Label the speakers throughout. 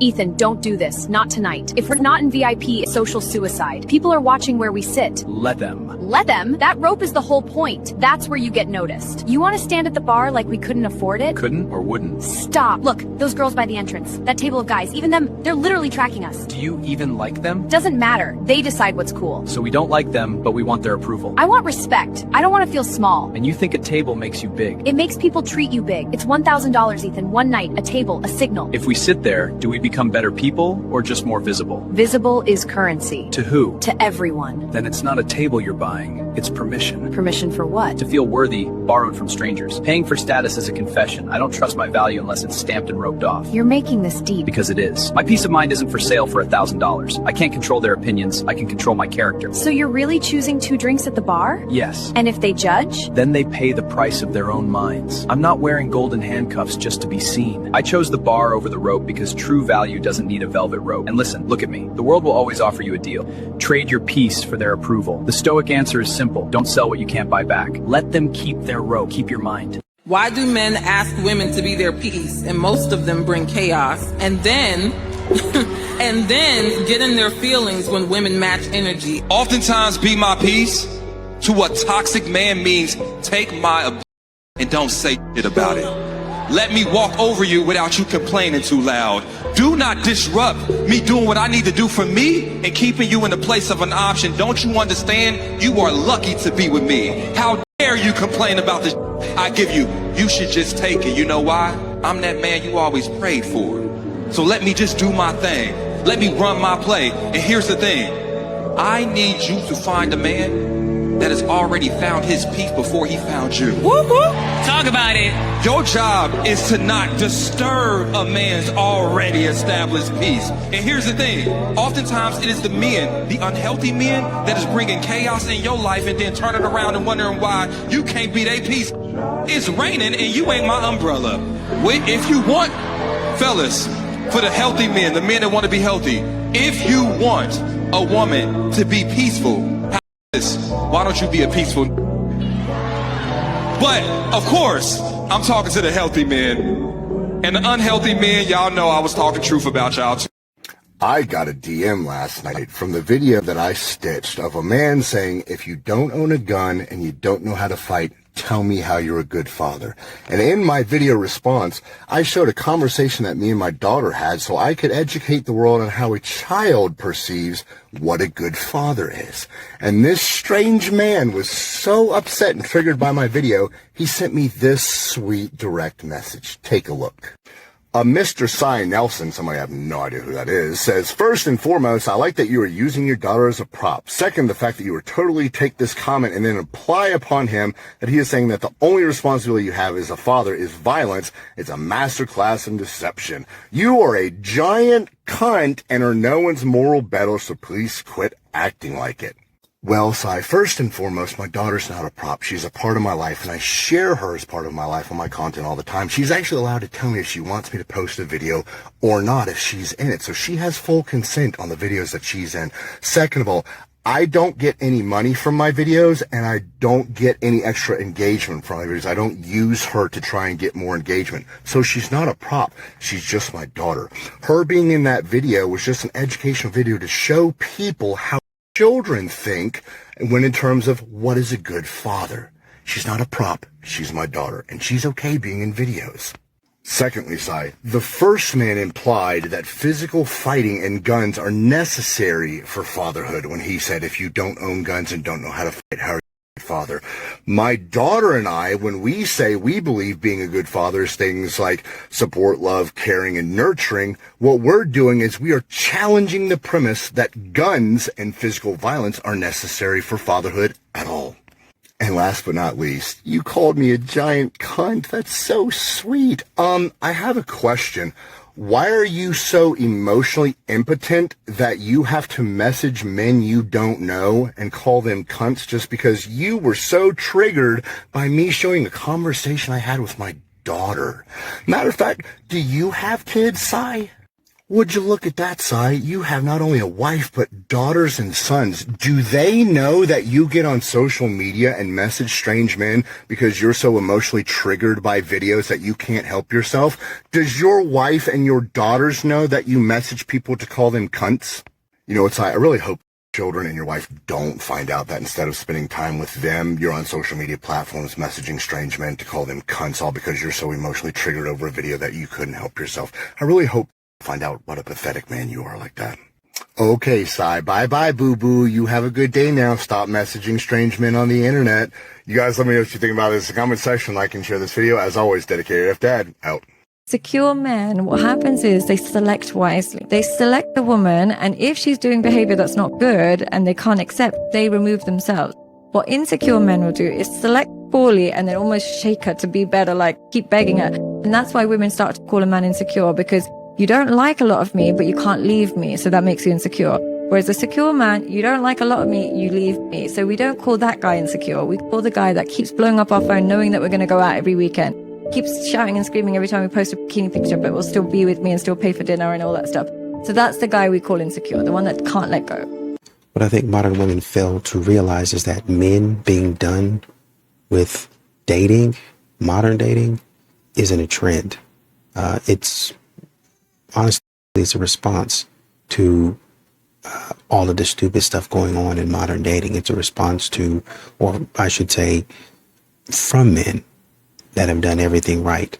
Speaker 1: Ethan, don't do this. Not tonight. If we're not in VIP, it's social suicide. People are watching where we sit.
Speaker 2: Let them.
Speaker 1: Let them? That rope is the whole point. That's where you get noticed. You want to stand at the bar like we couldn't afford it?
Speaker 2: Couldn't or wouldn't?
Speaker 1: Stop. Look, those girls by the entrance. That table of guys. Even them, they're literally tracking us.
Speaker 2: Do you even like them?
Speaker 1: Doesn't matter. They decide what's cool.
Speaker 2: So we don't like them, but we want their approval.
Speaker 1: I want respect. I don't want to feel small.
Speaker 2: And you think a table makes you big.
Speaker 1: It makes people treat you big. It's $1,000, Ethan. One night, a table, a signal.
Speaker 2: If we sit there, do we become better people or just more visible?
Speaker 1: Visible is currency.
Speaker 2: To who?
Speaker 1: To everyone.
Speaker 2: Then it's not a table you're buying, it's permission.
Speaker 1: Permission for what?
Speaker 2: To feel worthy, borrowed from strangers. Paying for status is a confession. I don't trust my value unless it's stamped and roped off.
Speaker 1: You're making this deep.
Speaker 2: Because it is. My peace of mind isn't for sale for $1,000. I can't control their opinions, I can control my character.
Speaker 1: So you're really choosing 2 drinks at the bar?
Speaker 2: Yes.
Speaker 1: And if they judge?
Speaker 2: Then they pay the price of their own minds. I'm not wearing golden handcuffs just to be seen. I chose the bar over the rope because true value doesn't need a velvet rope. And listen, look at me. The world will always offer you a deal. Trade your peace for their approval. The stoic answer is simple. Don't sell what you can't buy back. Let them keep their rope. Keep your mind.
Speaker 3: Why do men ask women to be their peace, and most of them bring chaos, and then get in their feelings when women match energy?
Speaker 4: Oftentimes, be my peace to a toxic man means take my and don't say shit about it. Let me walk over you without you complaining too loud. Do not disrupt me doing what I need to do for me and keeping you in the place of an option. Don't you understand? You are lucky to be with me. How dare you complain about the I give you? You should just take it. You know why? I'm that man you always prayed for. So let me just do my thing. Let me run my play. And here's the thing. I need you to find a man that has already found his peace before he found you.
Speaker 3: Woo-hoo. Talk about it.
Speaker 4: Your job is to not disturb a man's already established peace. And here's the thing. Oftentimes it is the men, the unhealthy men, that is bringing chaos in your life and then turning around and wondering why you can't be their peace. It's raining and you ain't my umbrella. Wait, if you want, fellas, for the healthy men, the men that want to be healthy, if you want a woman to be peaceful, why don't you be a peaceful? But of course, I'm talking to the healthy men, and the unhealthy men, y'all know I was talking truth about y'all too.
Speaker 5: I got a DM last night from the video that I stitched of a man saying, if you don't own a gun and you don't know how to fight, tell me how you're a good father. And in my video response, I showed a conversation that me and my daughter had so I could educate the world on how a child perceives what a good father is. And this strange man was so upset and triggered by my video, he sent me this sweet direct message. Take a look. Mr. Cy Nelson, somebody I have no idea who that is, says, first and foremost, I like that you are using your daughter as a prop. Second, the fact that you would totally take this comment and then apply upon him that he is saying that the only responsibility you have as a father is violence. It's a masterclass in deception. You are a giant cunt and are no one's moral better, so please quit acting like it. Well, Cy, first and foremost, my daughter's not a prop. She's a part of my life, and I share her as part of my life on my content all the time. She's actually allowed to tell me if she wants me to post a video or not if she's in it. So she has full consent on the videos that she's in. Second of all, I don't get any money from my videos, and I don't get any extra engagement from my videos. I don't use her to try and get more engagement. So she's not a prop. She's just my daughter. Her being in that video was just an educational video to show people how children think when in terms of what is a good father. She's not a prop. She's my daughter, and she's okay being in videos. Secondly, Cy, the first man implied that physical fighting and guns are necessary for fatherhood when he said, if you don't own guns and don't know how to fight, how are you a good father? My daughter and I, when we say we believe being a good father is things like support, love, caring, and nurturing, what we're doing is we are challenging the premise that guns and physical violence are necessary for fatherhood at all. And last but not least, you called me a giant cunt. That's so sweet. I have a question. Why are you so emotionally impotent that you have to message men you don't know and call them cunts just because you were so triggered by me showing a conversation I had with my daughter? Matter of fact, do you have kids, Cy? Would you look at that, Sai? You have not only a wife, but daughters and sons. Do they know that you get on social media and message strange men because you're so emotionally triggered by videos that you can't help yourself? Does your wife and your daughters know that you message people to call them cunts? You know what, Sai? I really hope children and your wife don't find out that instead of spending time with them, you're on social media platforms messaging strange men to call them cunts, all because you're so emotionally triggered over a video that you couldn't help yourself. I really hope find out what a pathetic man you are like that. Okay, Sai, bye-bye, boo-boo. You have a good day now. Stop messaging strange men on the internet. You guys let me know what you think about this in the comment section. Like and share this video. As always, dedicated F Dad, out.
Speaker 6: Secure men, what happens is they select wisely. They select the woman, and if she's doing behavior that's not good and they can't accept, they remove themselves. What insecure men will do is select poorly and then almost shake her to be better, like keep begging her. And that's why women start to call a man insecure, because you don't like a lot of me, but you can't leave me, so that makes you insecure. Whereas a secure man, you don't like a lot of me, you leave me. So we don't call that guy insecure. We call the guy that keeps blowing up our phone knowing that we're going to go out every weekend. Keeps shouting and screaming every time we post a bikini picture, but will still be with me and still pay for dinner and all that stuff. So that's the guy we call insecure, the one that can't let go.
Speaker 7: What I think modern women fail to realize is that men being done with dating, modern dating, isn't a trend. It's honestly, it's a response to all of the stupid stuff going on in modern dating. It's a response to, or I should say, from men that have done everything right,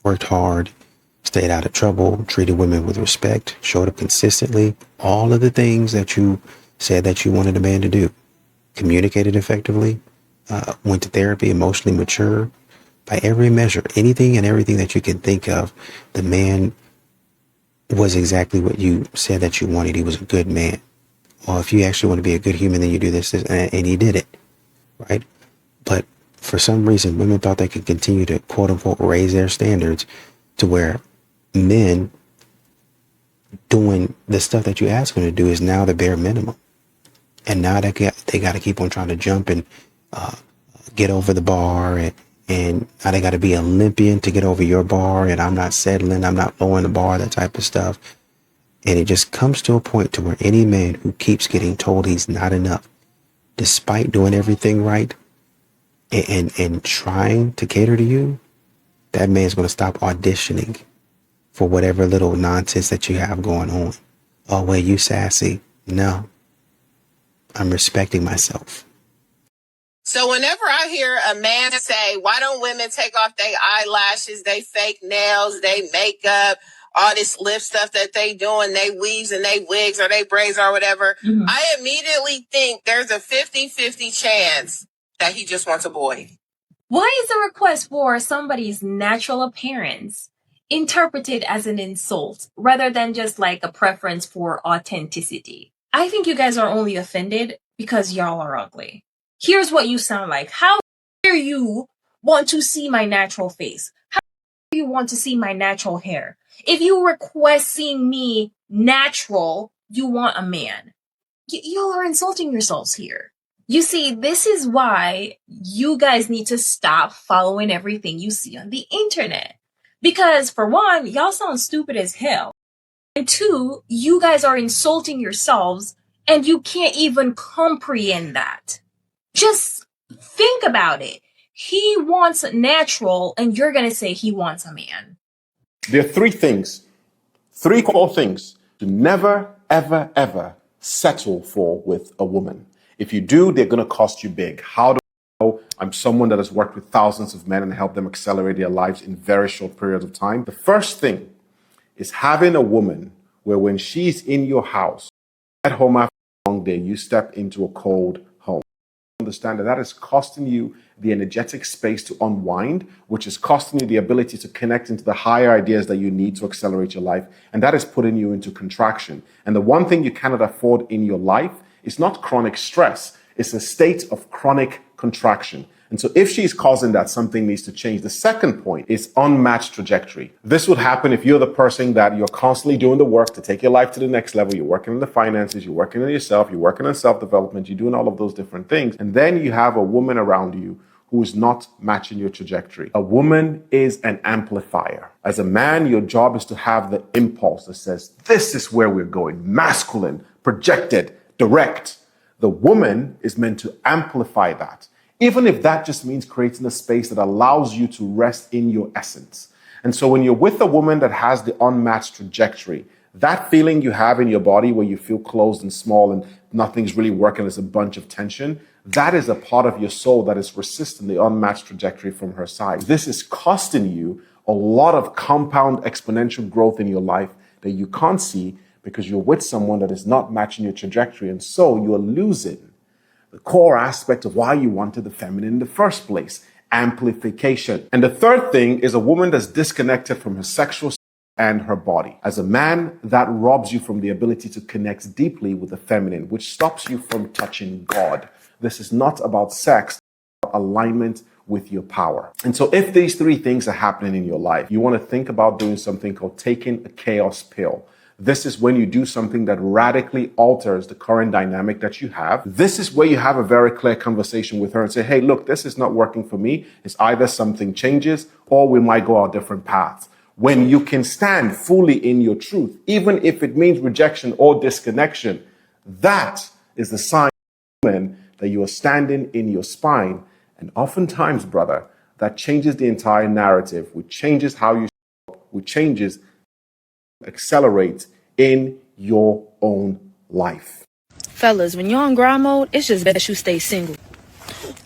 Speaker 7: worked hard, stayed out of trouble, treated women with respect, showed up consistently, all of the things that you said that you wanted a man to do, communicated effectively, went to therapy, emotionally mature, by every measure, anything and everything that you can think of. The man was exactly what you said that you wanted. He was a good man. Well, if you actually want to be a good human, then you do this, and he did it, right? But for some reason, women thought they could continue to, quote unquote, raise their standards to where men doing the stuff that you ask them to do is now the bare minimum. And now they got to keep on trying to jump and get over the bar, and now they got to be Olympian to get over your bar, and I'm not settling, I'm not lowering the bar, that type of stuff. And it just comes to a point to where any man who keeps getting told he's not enough, despite doing everything right and trying to cater to you, that man's going to stop auditioning for whatever little nonsense that you have going on. Oh, wait, you sassy. No, I'm respecting myself.
Speaker 8: So whenever I hear a man say, why don't women take off their eyelashes, they fake nails, they makeup, all this lip stuff that they doing, they weaves and they wigs or they braids or whatever, I immediately think there's a 50-50 chance that he just wants a boy.
Speaker 9: Why is a request for somebody's natural appearance interpreted as an insult rather than just like a preference for authenticity? I think you guys are only offended because y'all are ugly. Here's what you sound like. How dare you want to see my natural face? How dare you want to see my natural hair? If you request seeing me natural, you want a man. Y'all are insulting yourselves here. You see, this is why you guys need to stop following everything you see on the internet. Because for one, y'all sound stupid as hell. And two, you guys are insulting yourselves and you can't even comprehend that. Just think about it. He wants natural and you're going to say he wants a man.
Speaker 10: There are three core things to never, ever, ever settle for with a woman. If you do, they're going to cost you big. How do I know? I'm someone that has worked with thousands of men and helped them accelerate their lives in very short periods of time. The first thing is having a woman where when she's in your house, at home after a long day, you step into a cold home. Understand that is costing you the energetic space to unwind, which is costing you the ability to connect into the higher ideas that you need to accelerate your life. And that is putting you into contraction. And the one thing you cannot afford in your life is not chronic stress. It's a state of chronic contraction. And so if she's causing that, something needs to change. The second point is unmatched trajectory. This would happen if you're the person that you're constantly doing the work to take your life to the next level. You're working on the finances, you're working on yourself, you're working on self-development, you're doing all of those different things. And then you have a woman around you who is not matching your trajectory. A woman is an amplifier. As a man, your job is to have the impulse that says, this is where we're going, masculine, projected, direct. The woman is meant to amplify that, even if that just means creating a space that allows you to rest in your essence. And so when you're with a woman that has the unmatched trajectory, that feeling you have in your body where you feel closed and small and nothing's really working, there's a bunch of tension, that is a part of your soul that is resisting the unmatched trajectory from her side. This is costing you a lot of compound exponential growth in your life that you can't see because you're with someone that is not matching your trajectory. And so you are losing the core aspect of why you wanted the feminine in the first place, amplification. And the third thing is a woman that's disconnected from her sexual and her body. As a man, that robs you from the ability to connect deeply with the feminine, which stops you from touching God. This is not about sex, it's about alignment with your power. And so if these three things are happening in your life, you want to think about doing something called taking a chaos pill. This is when you do something that radically alters the current dynamic that you have. This is where you have a very clear conversation with her and say, hey, look, this is not working for me. It's either something changes or we might go our different paths. When you can stand fully in your truth, even if it means rejection or disconnection, that is the sign that you are standing in your spine. And oftentimes, brother, that changes the entire narrative, which changes how you, which changes, accelerate in your own life.
Speaker 11: Fellas, when you're on grind mode, it's just best you stay single.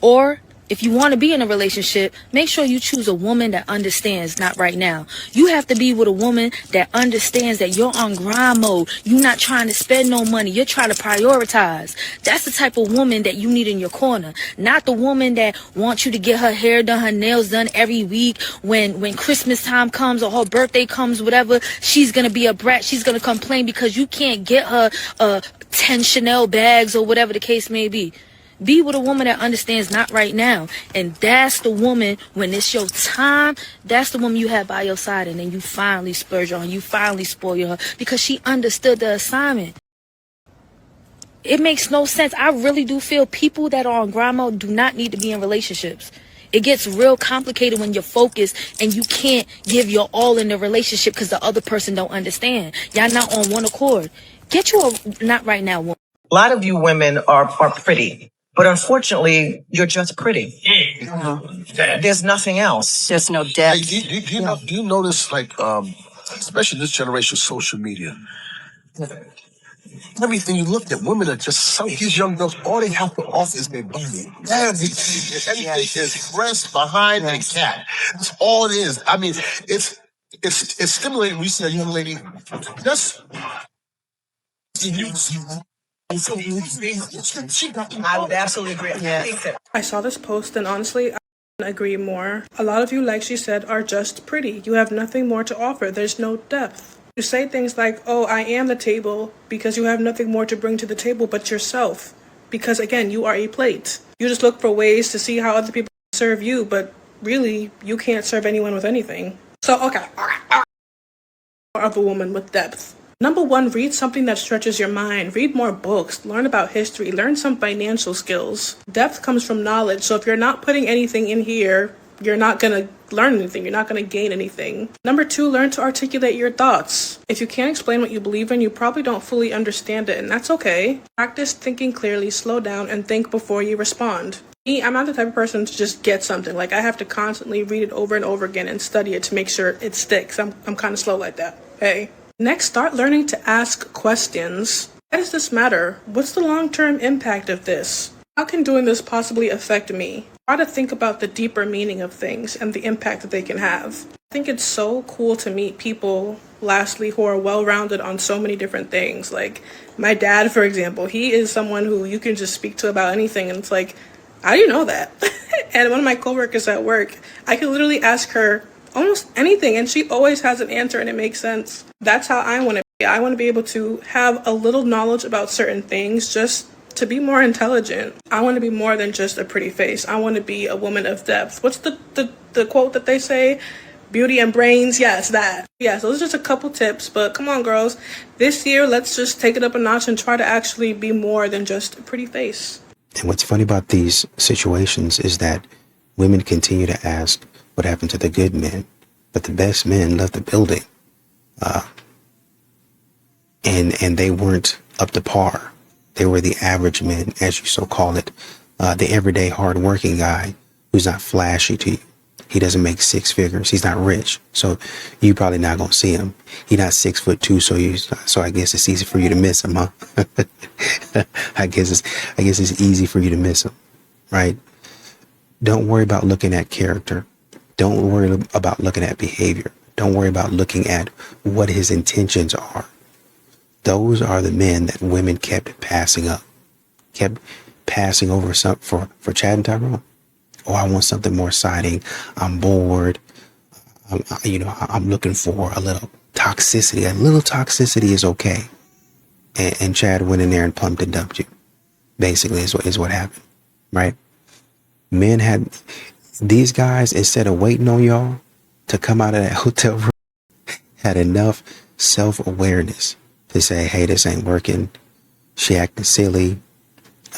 Speaker 11: Or if you want to be in a relationship, make sure you choose a woman that understands, not right now. You have to be with a woman that understands that you're on grind mode. You're not trying to spend no money. You're trying to prioritize. That's the type of woman that you need in your corner. Not the woman that wants you to get her hair done, her nails done every week. When Christmas time comes or her birthday comes, whatever, she's going to be a brat. She's going to complain because you can't get her 10 Chanel bags or whatever the case may be. Be with a woman that understands not right now. And that's the woman, when it's your time, that's the woman you have by your side. And then you finally splurge on her. You finally spoil her because she understood the assignment. It makes no sense. I really do feel people that are on grind mode do not need to be in relationships. It gets real complicated when you're focused and you can't give your all in the relationship because the other person don't understand. Y'all not on one accord. Get you a not right now woman.
Speaker 12: A lot of you women are pretty. But unfortunately, you're just pretty. There's nothing else. There's no depth.
Speaker 13: Hey, do you notice, like, especially this generation, social media, everything you look at, women are just so, these young girls, all they have to offer is their body. Everything is breast, behind, and cat. That's all it is. I mean, it's stimulating. We see a young lady, just,
Speaker 12: I would absolutely agree.
Speaker 14: Yeah. I saw this post and honestly, I couldn't agree more. A lot of you, like she said, are just pretty. You have nothing more to offer. There's no depth. You say things like, oh, I am the table, because you have nothing more to bring to the table but yourself. Because again, you are a plate. You just look for ways to see how other people serve you, but really, you can't serve anyone with anything. So, okay. Of a woman with depth. Number one, read something that stretches your mind. Read more books. Learn about history. Learn some financial skills. Depth comes from knowledge. So if you're not putting anything in here, you're not going to learn anything. You're not going to gain anything. Number two, learn to articulate your thoughts. If you can't explain what you believe in, you probably don't fully understand it, and that's okay. Practice thinking clearly, slow down, and think before you respond. Me, I'm not the type of person to just get something. Like, I have to constantly read it over and over again and study it to make sure it sticks. I'm kind of slow like that. Hey. Next, start learning to ask questions. Why does this matter? What's the long-term impact of this? How can doing this possibly affect me? Try to think about the deeper meaning of things and the impact that they can have. I think it's so cool to meet people, lastly, who are well-rounded on so many different things. Like my dad, for example, he is someone who you can just speak to about anything, and it's like, how do you know that? And one of my coworkers at work, I could literally ask her almost anything, and she always has an answer, and it makes sense. That's how I want to be. I want to be able to have a little knowledge about certain things just to be more intelligent. I want to be more than just a pretty face. I want to be a woman of depth. What's the quote that they say? Beauty and brains. Yes, that. Yes, those are just a couple tips, but come on, girls. This year, let's just take it up a notch and try to actually be more than just a pretty face.
Speaker 7: And what's funny about these situations is that Women continue to ask what happened to the good men, but the best men left the building, and they weren't up to par. They were the average men, as you so call it, the everyday hardworking guy who's not flashy to you. He doesn't make six figures. He's not rich, so you probably not gonna see him. He's not 6'2", so I guess it's easy for you to miss him, huh? I guess it's easy for you to miss him, right? Don't worry about looking at character. Don't worry about looking at behavior. Don't worry about looking at what his intentions are. Those are the men that women kept passing up, kept passing over for Chad and Tyrone. Oh, I want something more exciting. I'm bored. I'm looking for a little toxicity. A little toxicity is okay. And Chad went in there and pumped and dumped you. Basically, is what happened, right? Men had these guys, instead of waiting on y'all to come out of that hotel room, had enough self-awareness to say, hey, this ain't working. She acting silly.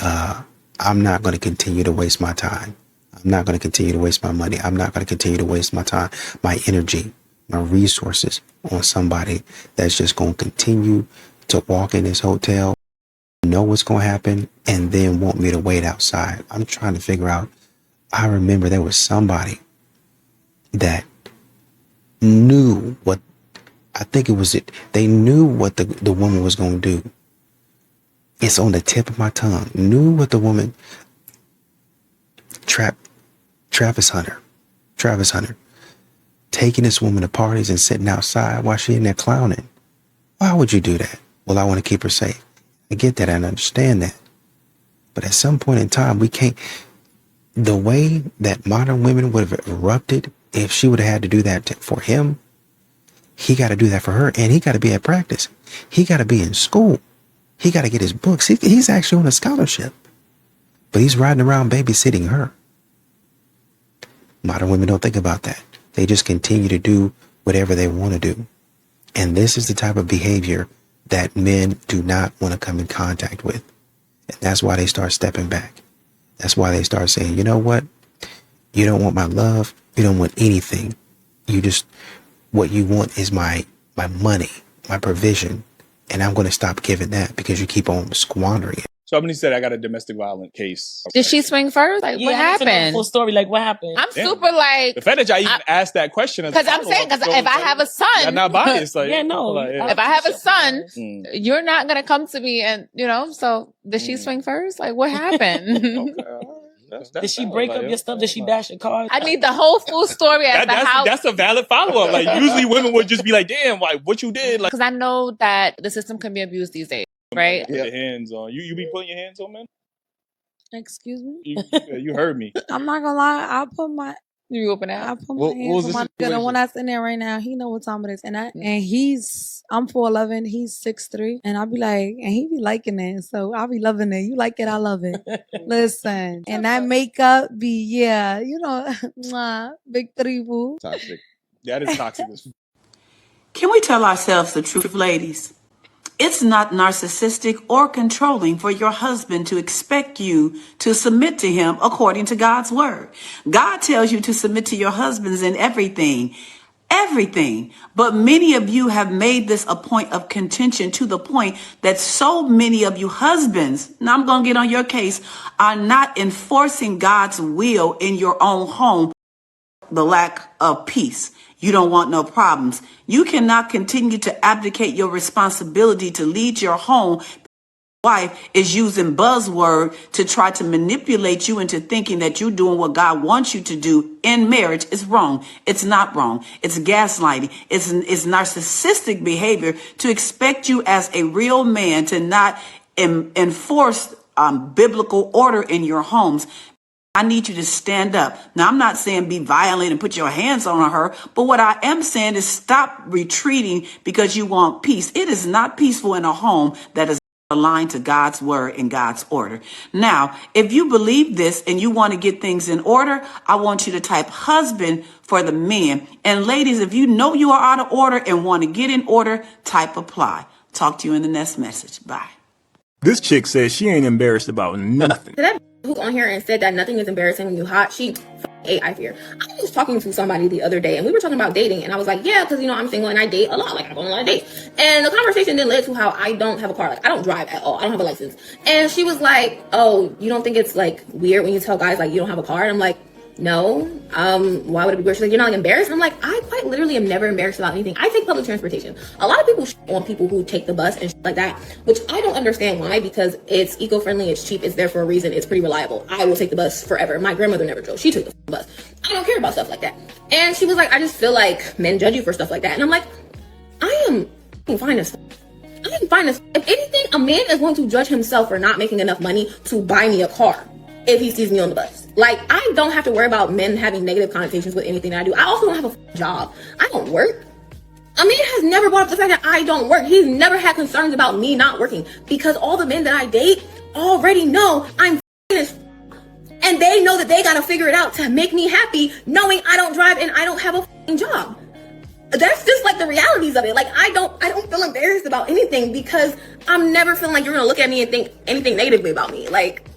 Speaker 7: I'm not going to continue to waste my time. I'm not going to continue to waste my money. I'm not going to continue to waste my time, my energy, my resources on somebody that's just going to continue to walk in this hotel, know what's going to happen, and then want me to wait outside. I'm trying to figure out. I remember there was somebody that knew what, I think it was it. They knew what the woman was going to do. It's on the tip of my tongue. Knew what the woman, Travis Hunter, taking this woman to parties and sitting outside while she in there clowning. Why would you do that? Well, I want to keep her safe. I get that. I understand that. But at some point in time, we can't, the way that modern women would have erupted if she would have had to do that for him, he got to do that for her, and he got to be at practice. He got to be in school. He got to get his books. He's actually on a scholarship, but he's riding around babysitting her. Modern women don't think about that. They just continue to do whatever they want to do. And this is the type of behavior that men do not want to come in contact with. And that's why they start stepping back. That's why they start saying, you know what? You don't want my love. You don't want anything. What you want is my money, my provision. And I'm going to stop giving that because you keep on squandering it.
Speaker 15: So Ebony said I got a domestic violence case.
Speaker 16: Did she swing first? Like, what happened?
Speaker 17: Full story. Like, what happened?
Speaker 16: I'm super like.
Speaker 15: The fact that y'all even asked that question.
Speaker 16: Because I'm saying, because if I have a son.
Speaker 15: I'm not biased. Like,
Speaker 17: yeah, no.
Speaker 15: Like, yeah.
Speaker 16: If I have a son, you're not going to come to me and, so did she swing first? Like, what happened?
Speaker 17: Did she break up your stuff? Did she bash your car?
Speaker 16: I need the whole full story as to how.
Speaker 15: That's a valid follow-up. Like, usually women would just be like, damn, like, what you did.
Speaker 16: Because I know that the system can be abused these days, right?
Speaker 15: Put your hands on. You be putting your hands on men?
Speaker 18: Excuse me?
Speaker 15: You heard me.
Speaker 18: I'm not gonna lie. I put my hands on my nigga. The one that's in there right now, he know what time it is. And I'm 4'11", he's 6'3", and I be like, and he be liking it. So I be loving it. You like it, I love it. Listen, and that makeup be big 3 boo.
Speaker 15: Toxic. That is toxic.
Speaker 19: Can we tell ourselves the truth, ladies? It's not narcissistic or controlling for your husband to expect you to submit to him according to God's word. God tells you to submit to your husbands in everything. But many of you have made this a point of contention to the point that so many of you husbands, now I'm going to get on your case, are not enforcing God's will in your own home. The lack of peace. You don't want no problems. You cannot continue to abdicate your responsibility to lead your home. Wife is using buzzword to try to manipulate you into thinking that you're doing what God wants you to do in marriage. Is wrong. It's not wrong. It's gaslighting. It's narcissistic behavior to expect you as a real man to not enforce biblical order in your homes. I need you to stand up. Now, I'm not saying be violent and put your hands on her, but what I am saying is stop retreating because you want peace. It is not peaceful in a home that is aligned to God's word and God's order. Now, if you believe this and you want to get things in order, I want you to type husband for the men. And ladies, if you know you are out of order and want to get in order, type apply. Talk to you in the next message. Bye.
Speaker 20: This chick says she ain't embarrassed about nothing.
Speaker 21: That who's on here and said that nothing is embarrassing when you hot, she
Speaker 20: I fear. I was talking to somebody the other day and we were talking about dating, and I was like, yeah, because I'm single and I date a lot. Like, I go on a lot of dates. And the conversation then led to how I don't have a car. Like, I don't drive at all. I don't have a license. And she was like, oh, you don't think it's like weird when you tell guys like you don't have a car? And I'm like, no. Why would it be weird? She's like, you're not like embarrassed? I'm like, I quite literally am never embarrassed about anything. I take public transportation. A lot of people on people who take the bus and shit like that, which I don't understand why, because it's eco-friendly, it's cheap, it's there for a reason, it's pretty reliable. I will take the bus forever. My grandmother never drove. She took the bus. I don't care about stuff like that. And she was like, I just feel like men judge you for stuff like that. And I'm like, I am fine as I am fine as if anything, a man is going to judge himself for not making enough money to buy me a car if he sees me on the bus. Like, I don't have to worry about men having negative connotations with anything that I do. I also don't have a job. I don't work. A man has never brought up the fact that I don't work. He's never had concerns about me not working, because all the men that I date already know I'm as, and they know that they gotta figure it out to make me happy, knowing I don't drive and I don't have a job. That's just like the realities of it. Like, I don't feel embarrassed about anything, because I'm never feeling like you're gonna look at me and think anything negatively about me. Like,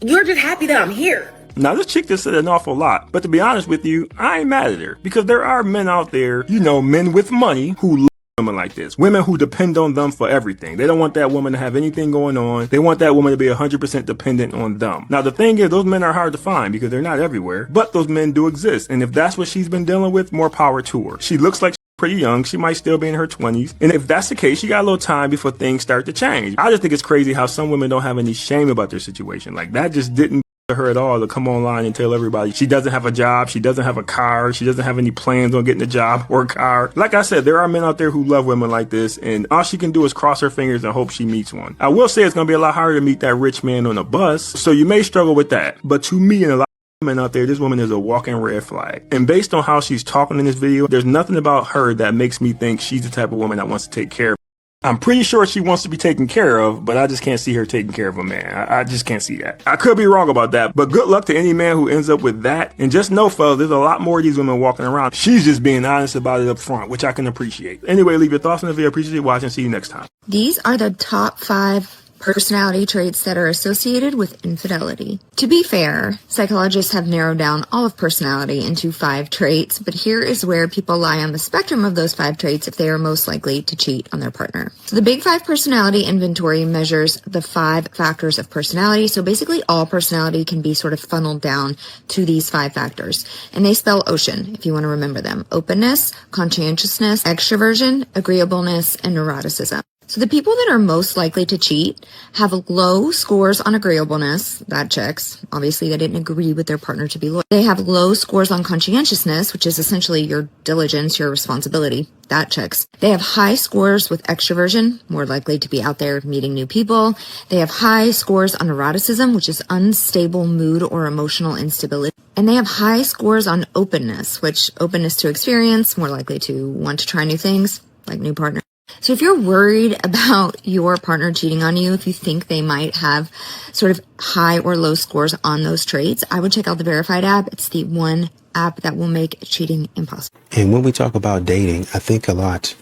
Speaker 20: you're just happy that I'm here.
Speaker 21: Now, this chick just said an awful lot, but to be honest with you, I ain't mad at her, because there are men out there, men with money who love women like this. Women who depend on them for everything. They don't want that woman to have anything going on. They want that woman to be 100% dependent on them. Now, the thing is, those men are hard to find because they're not everywhere, but those men do exist. And if that's what she's been dealing with, more power to her. She looks like pretty young. She might still be in her 20s. And if that's the case, she got a little time before things start to change. I just think it's crazy how some women don't have any shame about their situation. Like, that just didn't bother her at all to come online and tell everybody she doesn't have a job, she doesn't have a car, she doesn't have any plans on getting a job or a car. Like I said, there are men out there who love women like this, and all she can do is cross her fingers and hope she meets one. I will say it's going to be a lot harder to meet that rich man on a bus, so you may struggle with that. But to me and a lot women out there, this woman is a walking red flag. And based on how she's talking in this video, there's nothing about her that makes me think she's the type of woman that wants to take care of. I'm pretty sure she wants to be taken care of, but I just can't see her taking care of a man. I just can't see that. I could be wrong about that, but good luck to any man who ends up with that. And just know, fellas, there's a lot more of these women walking around. She's just being honest about it up front, which I can appreciate. Anyway, leave your thoughts in the video. Appreciate watching. See you next time.
Speaker 22: These are the top 5 personality traits that are associated with infidelity. To be fair, psychologists have narrowed down all of personality into 5 traits, but here is where people lie on the spectrum of those 5 traits if they are most likely to cheat on their partner. So the Big 5 personality inventory measures the 5 factors of personality. So basically all personality can be sort of funneled down to these 5 factors. And they spell OCEAN, if you want to remember them. Openness, conscientiousness, extroversion, agreeableness, and neuroticism. So the people that are most likely to cheat have low scores on agreeableness. That checks. Obviously, they didn't agree with their partner to be loyal. They have low scores on conscientiousness, which is essentially your diligence, your responsibility. That checks. They have high scores with extroversion, more likely to be out there meeting new people. They have high scores on neuroticism, which is unstable mood or emotional instability. And they have high scores on openness, which openness to experience, more likely to want to try new things, like new partner. So if you're worried about your partner cheating on you, if you think they might have sort of high or low scores on those traits, I would check out the Verified app. It's the one app that will make cheating impossible.
Speaker 7: And when we talk about dating, I think a lot,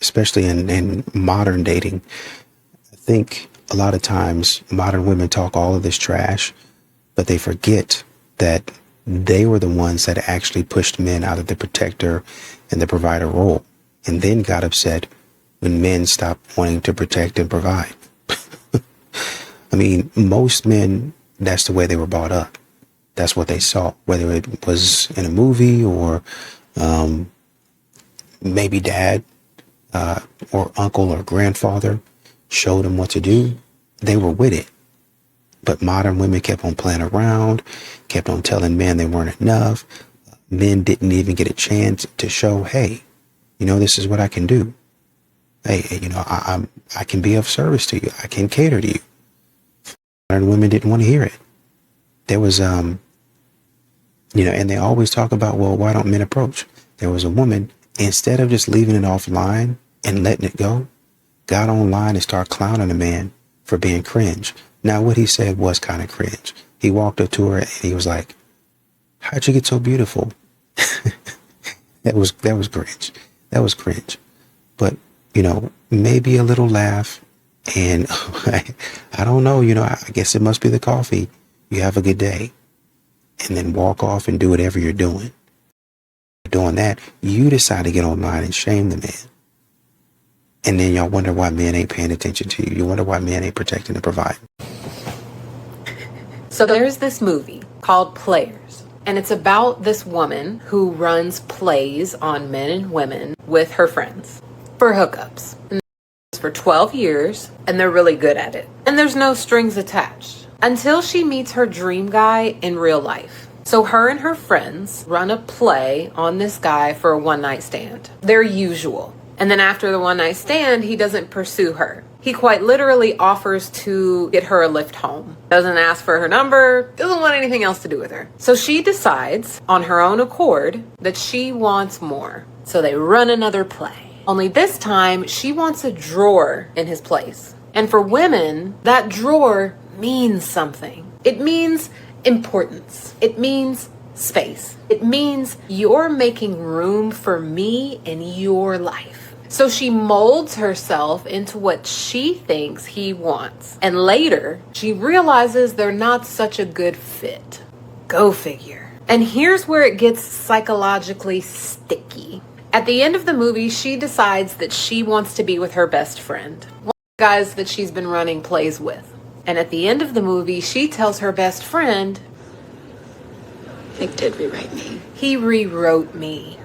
Speaker 7: especially in modern dating, I think a lot of times modern women talk all of this trash, but they forget that they were the ones that actually pushed men out of the protector and the provider role, and then got upset when men stopped wanting to protect and provide. I mean, most men, that's the way they were brought up. That's what they saw, whether it was in a movie or maybe dad or uncle or grandfather showed them what to do. They were with it. But modern women kept on playing around, kept on telling men they weren't enough. Men didn't even get a chance to show, hey, you know, this is what I can do. Hey, you know, I can be of service to you. I can cater to you. Modern women didn't want to hear it. There was, you know, and they always talk about, well, why don't men approach? There was a woman, instead of just leaving it offline and letting it go, got online and started clowning a man for being cringe. Now, what he said was kind of cringe. He walked up to her and he was like, how'd you get so beautiful? That was cringe. That was cringe. But, you know, maybe a little laugh. And I don't know, you know, I guess it must be the coffee. You have a good day. and then walk off and do whatever you're doing. Doing that, you decide to get online and shame the man. And then y'all wonder why men ain't paying attention to you. You wonder why men ain't protecting and providing.
Speaker 1: So there's this movie called Players, and it's about this woman who runs plays on men and women with her friends for hookups. And for 12 years, and they're really good at it. And there's no strings attached until she meets her dream guy in real life. So her and her friends run a play on this guy for a one-night stand. Their usual. And then after the one-night stand, he doesn't pursue her. He quite literally offers to get her a lift home. Doesn't ask for her number, doesn't want anything else to do with her. So she decides on her own accord that she wants more. So they run another play. Only this time, she wants a drawer in his place. And for women, that drawer means something. It means importance. It means space. It means you're making room for me in your life. So she molds herself into what she thinks he wants. And later, she realizes they're not such a good fit. Go figure. And here's where it gets psychologically sticky. At the end of the movie, she decides that she wants to be with her best friend, one of the guys that she's been running plays with. And at the end of the movie, she tells her best friend, Nick did rewrite me. He rewrote me.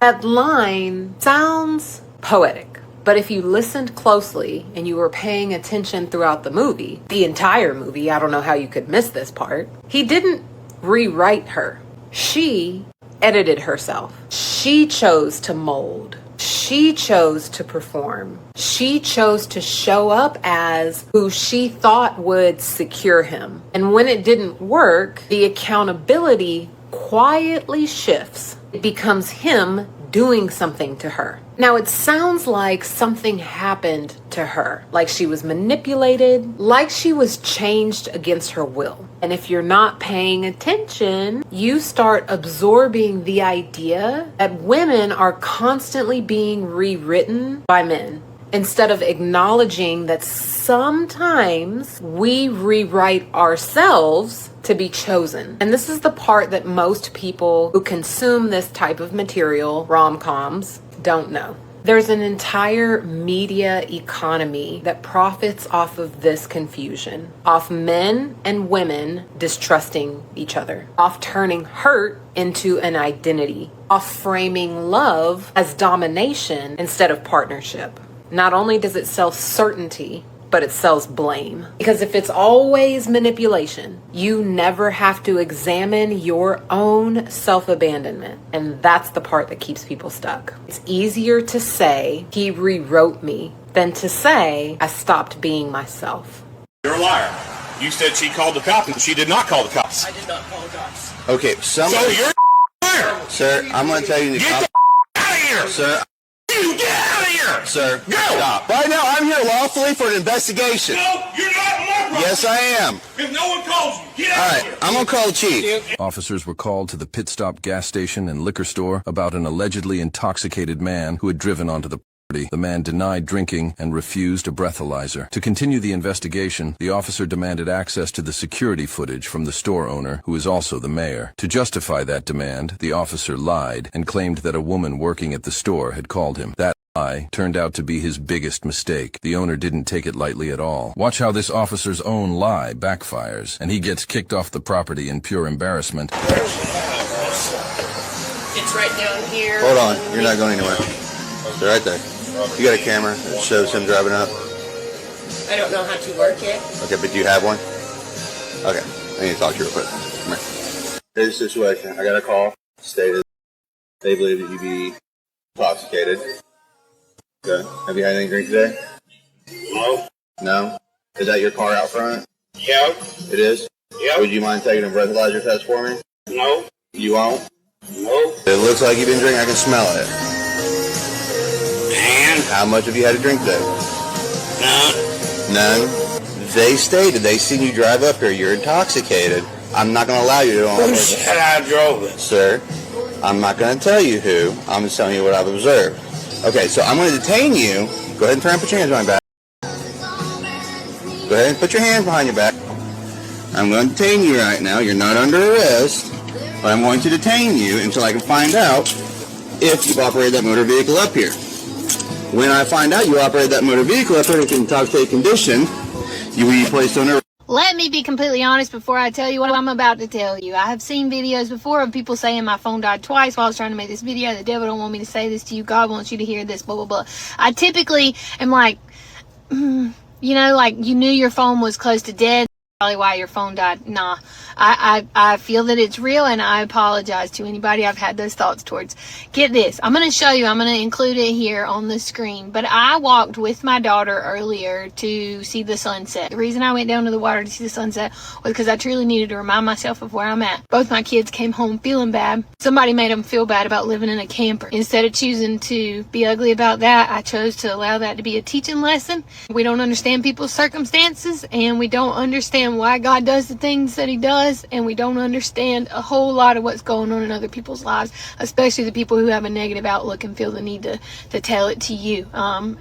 Speaker 1: That line sounds poetic, but if you listened closely and you were paying attention throughout the movie, the entire movie, I don't know how you could miss this part, he didn't rewrite her. She edited herself. She chose to mold. She chose to perform. She chose to show up as who she thought would secure him. And when it didn't work, the accountability quietly shifts. It becomes him doing something to her. Now, it sounds like something happened to her, like she was manipulated, like she was changed against her will. And if you're not paying attention, you start absorbing the idea that women are constantly being rewritten by men, instead of acknowledging that sometimes we rewrite ourselves to be chosen. And this is the part that most people who consume this type of material, rom-coms, don't know. There's an entire media economy that profits off of this confusion, off men and women distrusting each other, off turning hurt into an identity, off framing love as domination instead of partnership. Not only does it sell certainty, but it sells blame. Because if it's always manipulation, you never have to examine your own self-abandonment. And that's the part that keeps people stuck. It's easier to say, he rewrote me, than to say, I stopped being myself.
Speaker 2: You're a liar. You said she called the cops, and she did not call the cops.
Speaker 23: I did not call the cops.
Speaker 2: Okay,
Speaker 23: So
Speaker 2: you're a liar.
Speaker 23: Sir, I'm going to tell you...
Speaker 2: Get the out of here.
Speaker 23: Sir...
Speaker 2: You get out of here!
Speaker 23: Sir,
Speaker 2: go!
Speaker 23: Stop. Right now, I'm here lawfully for an investigation.
Speaker 2: No, you're not my
Speaker 23: Yes, I am.
Speaker 2: If no one calls you, get out
Speaker 23: All
Speaker 2: of
Speaker 23: right,
Speaker 2: here.
Speaker 23: I'm going to call the chief.
Speaker 24: Officers were called to the pit stop gas station and liquor store about an allegedly intoxicated man who had driven onto the property. The man denied drinking and refused a breathalyzer. To continue the investigation, the officer demanded access to the security footage from the store owner, who is also the mayor. To justify that demand, the officer lied and claimed that a woman working at the store had called him. That lie turned out to be his biggest mistake. The owner didn't take it lightly at all. Watch how this officer's own lie backfires, and he gets kicked off the property in pure embarrassment.
Speaker 23: It's right down here. Hold on. You're not going anywhere. They're right there. You got a camera that shows him driving up? I don't know how to work it. Okay, but do you have one? Okay. I need to talk to you real quick. Come here. Here's the situation. I got a call. Stated they believe that you be intoxicated. Okay. Have you had any drink today?
Speaker 2: No.
Speaker 23: No? Is that your car out front?
Speaker 2: Yeah.
Speaker 23: It is?
Speaker 2: Yeah.
Speaker 23: Would you mind taking a breathalyzer test for me?
Speaker 2: No.
Speaker 23: You won't?
Speaker 2: No.
Speaker 23: It looks like you've been drinking. I can smell it.
Speaker 2: And?
Speaker 23: How much have you had to drink today?
Speaker 2: None.
Speaker 23: None? They stated they seen you drive up here. You're intoxicated. I'm not going to allow you to...
Speaker 2: Who said I drove it?
Speaker 23: Sir, I'm not going to tell you who. I'm just telling you what I've observed. Okay, so I'm going to detain you. Go ahead and try and put your hands behind your back. Go ahead and put your hands behind your back. I'm going to detain you right now. You're not under arrest, but I'm going to detain you until I can find out if you've operated that motor vehicle up here. When I find out you operated that motor vehicle up here in an intoxicated condition, you will be placed on arrest.
Speaker 3: Let me be completely honest before I tell you what I'm about to tell you. I have seen videos before of people saying my phone died twice while I was trying to make this video. The devil don't want me to say this to you. God wants you to hear this, blah, blah, blah. I typically am like, you know, like you knew your phone was close to dead. Probably why your phone died. Nah, I feel that it's real, and I apologize to anybody I've had those thoughts towards. Get this. I'm going to show you. I'm going to include it here on the screen. But I walked with my daughter earlier to see the sunset. The reason I went down to the water to see the sunset was because I truly needed to remind myself of where I'm at. Both my kids came home feeling bad. Somebody made them feel bad about living in a camper. Instead of choosing to be ugly about that, I chose to allow that to be a teaching lesson. We don't understand people's circumstances, and we don't understand why God does the things that he does, and we don't understand a whole lot of what's going on in other people's lives, especially the people who have a negative outlook and feel the need to tell it to you.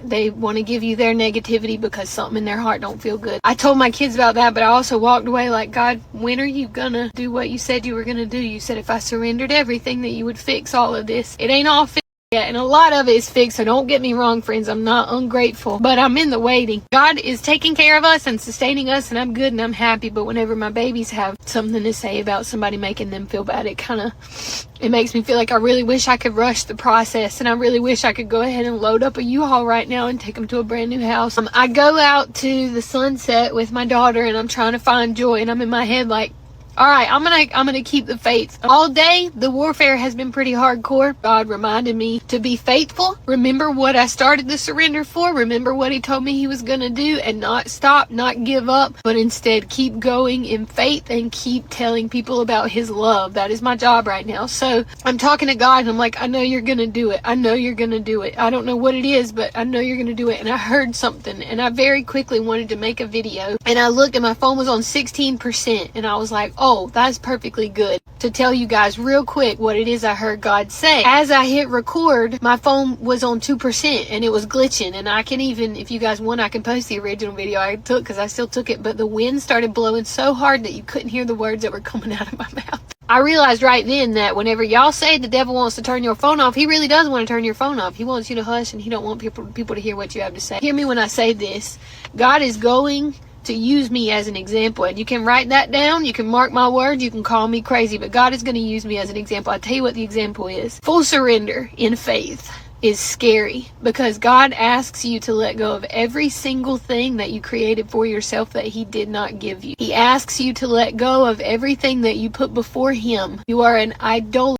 Speaker 3: They want to give you their negativity because something in their heart don't feel good. I told my kids about that, but I also walked away like, God, when are you gonna do what you said you were gonna do? You said if I surrendered everything that you would fix all of this. It ain't all fixed. Yeah, and a lot of it is fixed, so don't get me wrong, friends. I'm not ungrateful, but I'm in the waiting. God is taking care of us and sustaining us, and I'm good and I'm happy, but whenever my babies have something to say about somebody making them feel bad, it makes me feel like I really wish I could rush the process, and I really wish I could go ahead and load up a U-Haul right now and take them to a brand new house. I go out to the sunset with my daughter, and I'm trying to find joy, and I'm in my head like, all right, I'm gonna keep the faith. All day, the warfare has been pretty hardcore. God reminded me to be faithful. Remember what I started the surrender for. Remember what he told me he was gonna do, and not stop, not give up, but instead keep going in faith and keep telling people about his love. That is my job right now. So I'm talking to God, and I'm like, I know you're gonna do it. I know you're gonna do it. I don't know what it is, but I know you're gonna do it. And I heard something, and I very quickly wanted to make a video, and I looked, and my phone was on 16%, and I was like, oh, that's perfectly good. To tell you guys real quick what it is I heard God say. As I hit record, my phone was on 2% and it was glitching, and I can even, if you guys want, I can post the original video I took because I still took it, but the wind started blowing so hard that you couldn't hear the words that were coming out of my mouth. I realized right then that whenever y'all say the devil wants to turn your phone off, he really does want to turn your phone off. He wants you to hush, and he don't want people to hear what you have to say. Hear me when I say this. God is going to use me as an example, and you can write that down. You can mark my words. You can call me crazy, but God is going to use me as an example. I'll tell you what the example is. Full surrender in faith is scary because God asks you to let go of every single thing that you created for yourself that he did not give you. He asks you to let go of everything that you put before him. You are an idolater.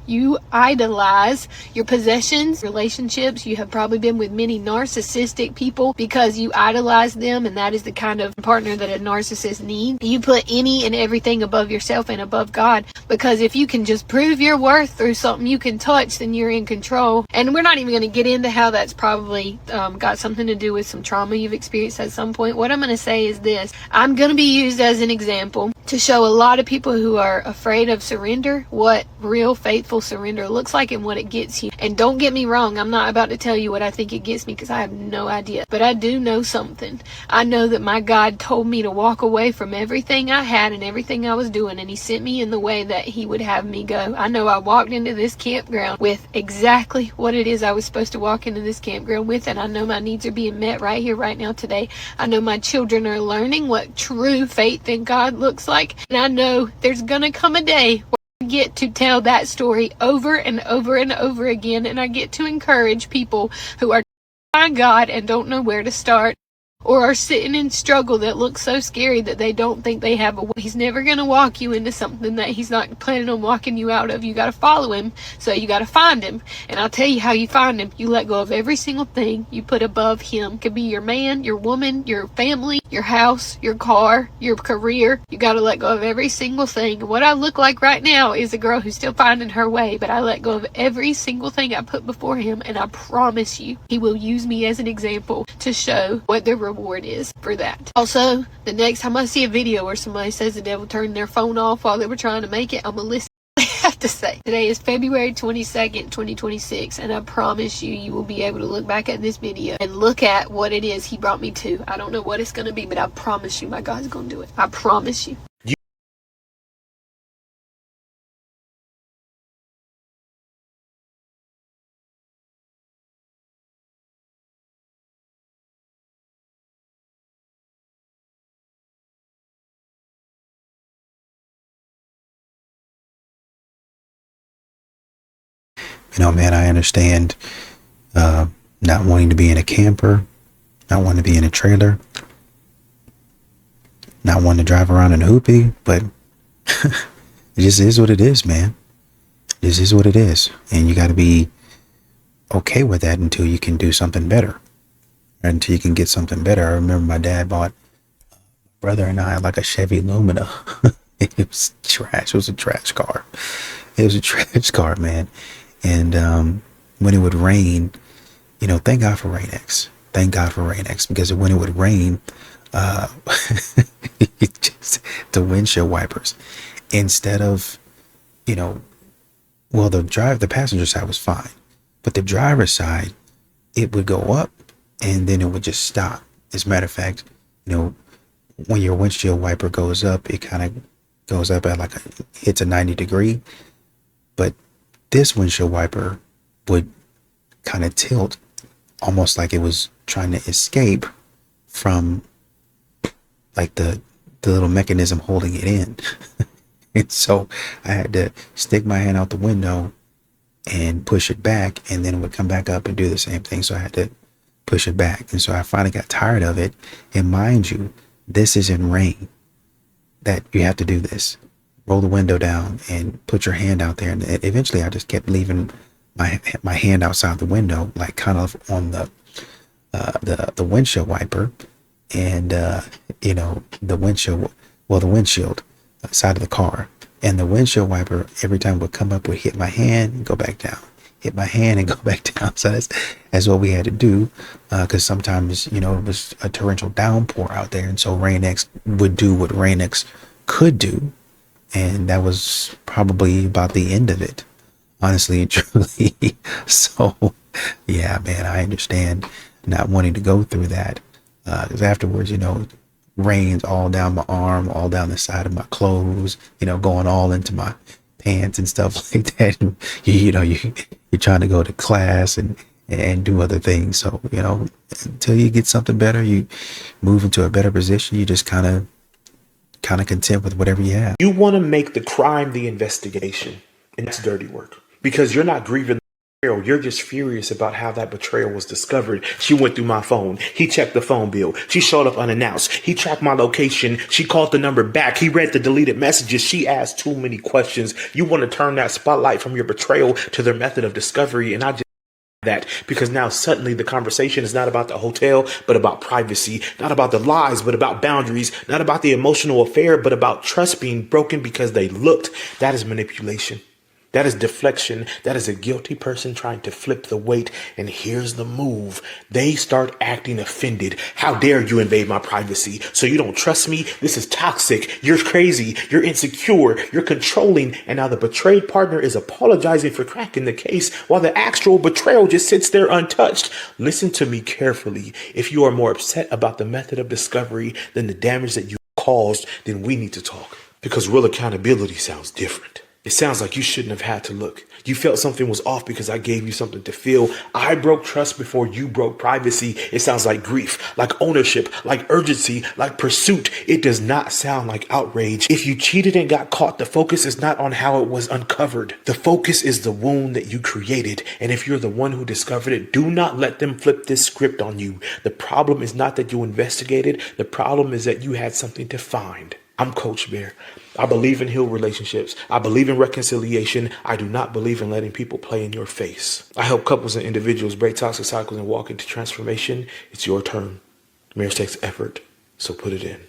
Speaker 3: You idolize your possessions, relationships. You have probably been with many narcissistic people because you idolize them, and that is the kind of partner that a narcissist needs. You put any and everything above yourself and above God, because if you can just prove your worth through something you can touch, then you're in control. And we're not even going to get into how that's probably got something to do with some trauma you've experienced at some point. What I'm going to say is this. I'm going to be used as an example to show a lot of people who are afraid of surrender what real faithful surrender looks like and what it gets you. And don't get me wrong, I'm not about to tell you what I think it gets me because I have no idea. But I do know something. I know that my God told me to walk away from everything I had and everything I was doing, and he sent me in the way that he would have me go. I know I walked into this campground with exactly what it is I was supposed to walk into this campground with, and I know my needs are being met right here, right now, today. I know my children are learning what true faith in God looks like, and I know there's gonna come a day where I get to tell that story over and over and over again, and I get to encourage people who are trying God and don't know where to start, or are sitting in struggle that looks so scary that they don't think they have a way. He's never going to walk you into something that he's not planning on walking you out of. You got to follow him, so you got to find him. And I'll tell you how you find him. You let go of every single thing you put above him. It could be your man, your woman, your family, your house, your car, your career. You got to let go of every single thing. And what I look like right now is a girl who's still finding her way, but I let go of every single thing I put before him, and I promise you, he will use me as an example to show what the reward is for that. Also, the next time I see a video where somebody says the devil turned their phone off while they were trying to make it, I'm gonna listen to what they have to say. Today is February 22nd, 2026, and I promise you, you will be able to look back at this video and look at what it is he brought me to. I don't know what it's gonna be, but I promise you, my God's gonna do it. I promise you.
Speaker 7: Man, I understand not wanting to be in a camper, not wanting to be in a trailer, not wanting to drive around in a hoopy, but it just is what it is, man. This is what it is. And you got to be okay with that until you can do something better. Until you can get something better. I remember my dad bought brother and I like a Chevy Lumina. It was trash. It was a trash car. It was a trash car, man. And when it would rain, thank God for Rain-X. Thank God for Rain-X, because when it would rain, just the windshield wipers, instead of, the passenger side was fine, but the driver's side, it would go up and then it would just stop. As a matter of fact, when your windshield wiper goes up, it kind of goes up at hits a 90 degree, but this windshield wiper would kind of tilt almost like it was trying to escape from like the little mechanism holding it in. And so I had to stick my hand out the window and push it back, and then it would come back up and do the same thing. So I had to push it back. And so I finally got tired of it. And mind you, this is in rain that you have to do this. Roll the window down and put your hand out there. And eventually I just kept leaving my hand outside the window, like kind of on the windshield wiper, and the windshield side of the car. And the windshield wiper every time would come up, would hit my hand and go back down, hit my hand and go back down. So that's what we had to do, because sometimes it was a torrential downpour out there, and so Rain-X would do what Rain-X could do, and that was probably about the end of it, honestly and truly. So yeah, man, I understand not wanting to go through that, because afterwards, rains all down my arm, all down the side of my clothes, going all into my pants and stuff like that. And you're trying to go to class and do other things. So, until you get something better, you move into a better position. You just kind of content with whatever you have.
Speaker 4: You want to make the crime the investigation, and that's dirty work, because you're not grieving the betrayal. You're just furious about how that betrayal was discovered. She went through my phone. He checked the phone bill. She showed up unannounced. He tracked my location. She called the number back. He read the deleted messages. She asked too many questions. You want to turn that spotlight from your betrayal to their method of discovery, and I just that, because now suddenly the conversation is not about the hotel, but about privacy, not about the lies, but about boundaries, not about the emotional affair, but about trust being broken because they looked. That is manipulation. That is deflection. That is a guilty person trying to flip the weight. And here's the move. They start acting offended. How dare you invade my privacy? So you don't trust me? This is toxic. You're crazy. You're insecure. You're controlling. And now the betrayed partner is apologizing for cracking the case while the actual betrayal just sits there untouched. Listen to me carefully. If you are more upset about the method of discovery than the damage that you caused, then we need to talk, because real accountability sounds different. It sounds like you shouldn't have had to look. You felt something was off because I gave you something to feel. I broke trust before you broke privacy. It sounds like grief, like ownership, like urgency, like pursuit. It does not sound like outrage. If you cheated and got caught, the focus is not on how it was uncovered. The focus is the wound that you created. And if you're the one who discovered it, do not let them flip this script on you. The problem is not that you investigated. The problem is that you had something to find. I'm Coach Bear. I believe in healed relationships. I believe in reconciliation. I do not believe in letting people play in your face. I help couples and individuals break toxic cycles and walk into transformation. It's your turn. Marriage takes effort, so put it in.